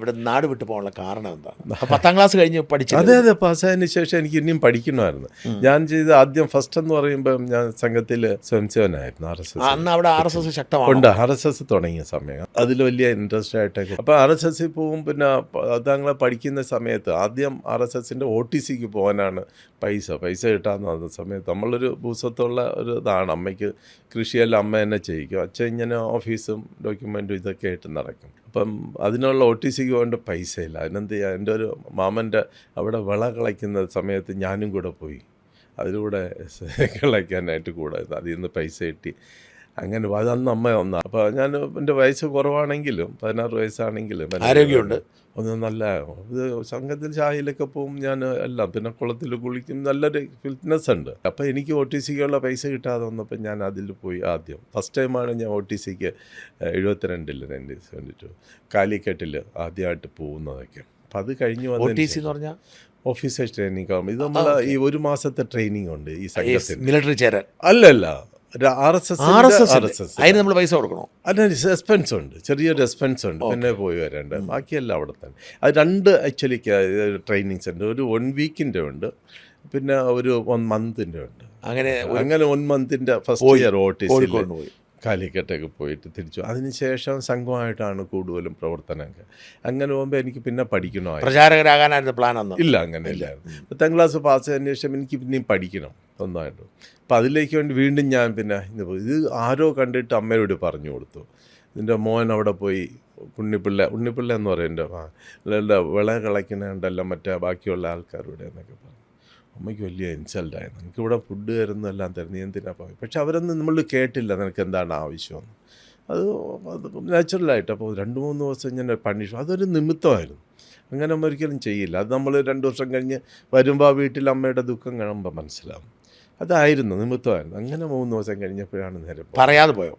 ഇവിടെ നാട് വിട്ടു പോകാനുള്ള കാരണം എന്താണ്? 10ാം ക്ലാസ് കഴിഞ്ഞ് പഠിച്ചത്? അതെ, പാസ്സായതിനു ശേഷം എനിക്ക് ഇനിയും പഠിക്കണമായിരുന്നു. ഞാൻ ചെയ്ത ആദ്യം ഫസ്റ്റ് എന്ന് പറയുമ്പോൾ ഞാൻ സംഘത്തിൽ സ്വയംസേവനായിരുന്നു. അന്ന് അവിടെ RSS ശക്തമാണ്. ഉണ്ട്, RSS തുടങ്ങിയ സമയം അതിൽ വലിയ ഇൻട്രസ്റ്റ് ആയിട്ടൊക്കെ. അപ്പോൾ RSS പോവും. പിന്നെ 10ാം ക്ലാസ് പഠിക്കുന്ന സമയത്ത് ആദ്യം RSSൻ്റെ OTCക്ക് പോകാനാണ് പൈസ കിട്ടാമെന്ന് പറഞ്ഞ സമയത്ത് നമ്മളൊരു ഭൂസ്വത്തുള്ള ഒരു ഇതാണ്. അമ്മയ്ക്ക് കൃഷിയെല്ലാം അമ്മ തന്നെ ചെയ്യിക്കും. അച്ഛൻ ഇങ്ങനെ ഓഫീസും ഡോക്യുമെൻറ്റും ഇതൊക്കെ ആയിട്ട് നടക്കും. അപ്പം അതിനുള്ള OTCക്ക് പോകേണ്ട പൈസയില്ല. അതിനെന്ത് ചെയ്യുക, എൻ്റെ ഒരു മാമൻ്റെ അവിടെ വിള കളയ്ക്കുന്ന സമയത്ത് ഞാനും കൂടെ പോയി. അതിലൂടെ കളയ്ക്കാനായിട്ട് കൂടെ അതിൽ നിന്ന് പൈസ കിട്ടി. അങ്ങനെ അതന്ന് അമ്മ ഒന്നാണ്. അപ്പോൾ ഞാൻ എൻ്റെ വയസ്സ് കുറവാണെങ്കിലും 16 വയസ്സാണെങ്കിലും ആരോഗ്യമുണ്ട്. ഒന്ന് നല്ല ഇത് സംഘത്തിൽ ചായയിലൊക്കെ പോവും ഞാൻ എല്ലാം. പിന്നെ കുളത്തിൽ കുളിക്കും. നല്ലൊരു ഫിറ്റ്നസ് ഉണ്ട്. അപ്പോൾ എനിക്ക് OTCക്കുള്ള പൈസ കിട്ടാതെ വന്നപ്പോൾ ഞാൻ അതിൽ പോയി. ആദ്യം ഫസ്റ്റ് ടൈമാണ് ഞാൻ OTCക്ക് 72 കാലിക്കറ്റിൽ ആദ്യമായിട്ട് പോകുന്നതൊക്കെ. അപ്പം അത് കഴിഞ്ഞ് OTC എന്ന് പറഞ്ഞാൽ ഓഫീസേഴ്സ് ട്രെയിനിങ് ആകുമ്പോൾ ഇത് നമ്മൾ ഈ 1 മാസത്തെ ട്രെയിനിങ് ഉണ്ട് ഈ സംഘത്തിൽ. മിലിറ്ററി ചേരാൻ അല്ലല്ല, RSS അതിന് നമ്മൾ പൈസ കൊടുക്കണോ? അതിന് എക്സ്പെൻസ് ഉണ്ട്, ചെറിയൊരു എക്സ്പെൻസ് ഉണ്ട്. പിന്നെ പോയി വരേണ്ട, ബാക്കിയെല്ലാം അവിടെ തന്നെ. അത് 2 ആക്ച്വലി ട്രെയിനിങ്സ് ഉണ്ട്. ഒരു 1 വീക്കിൻ്റെ ഉണ്ട്, പിന്നെ ഒരു 1 മന്തിൻ്റെ ഉണ്ട്. അങ്ങനെ 1 മന്തിൻ്റെ ഫസ്റ്റ് ഇയർ OTC പോയി കാലിക്കറ്റൊക്കെ പോയിട്ട് തിരിച്ചു. അതിനുശേഷം സംഘമായിട്ടാണ് കൂടുതലും പ്രവർത്തനമൊക്കെ. അങ്ങനെ പോകുമ്പോൾ എനിക്ക് പിന്നെ പഠിക്കണമായിരുന്നു. പ്രചാരകരാകാനായിരുന്നു പ്ലാൻ അന്ന്? ഇല്ല, അങ്ങനെ ഇല്ലായിരുന്നു. 10ാം ക്ലാസ് പാസ് ചെയ്തതിന് ശേഷം എനിക്ക് പിന്നെയും പഠിക്കണം ഒന്നായിട്ട്. അപ്പോൾ അതിലേക്ക് വേണ്ടി വീണ്ടും ഞാൻ പിന്നെ ഇത് ആരോ കണ്ടിട്ട് അമ്മയോട് പറഞ്ഞു കൊടുത്തു. ഇതിൻ്റെ മോൻ അവിടെ പോയി ഉണ്ണിപ്പിള്ള എന്ന് പറയും എൻ്റെ വിള കളയ്ക്കുന്നുണ്ടെല്ലാം മറ്റേ ബാക്കിയുള്ള ആൾക്കാരുടെ എന്നൊക്കെ പറഞ്ഞു. അമ്മയ്ക്ക് വലിയ ഇൻസൾട്ടായിരുന്നു. എനിക്കിവിടെ ഫുഡ് തരുന്നതെല്ലാം തരുന്നു, എന്തിനാ പോയി. പക്ഷെ അവരൊന്നും നമ്മൾ കേട്ടില്ല നിനക്ക് എന്താണ് ആവശ്യമെന്ന്. അത് നാച്ചുറലായിട്ട്. അപ്പോൾ 2-3 ദിവസം ഞാൻ പണിഷു. അതൊരു നിമിത്തമായിരുന്നു. അങ്ങനെ അമ്മ ഒരിക്കലും ചെയ്യില്ല. അത് നമ്മൾ 2 വർഷം കഴിഞ്ഞ് വരുമ്പോൾ ആ വീട്ടിൽ അമ്മയുടെ ദുഃഖം കാണുമ്പോൾ മനസ്സിലാവും. അതായിരുന്നു, നിമിത്തമായിരുന്നു. അങ്ങനെ 3 ദിവസം കഴിഞ്ഞപ്പോഴാണ് നേരെ പറയാതെ പോയി.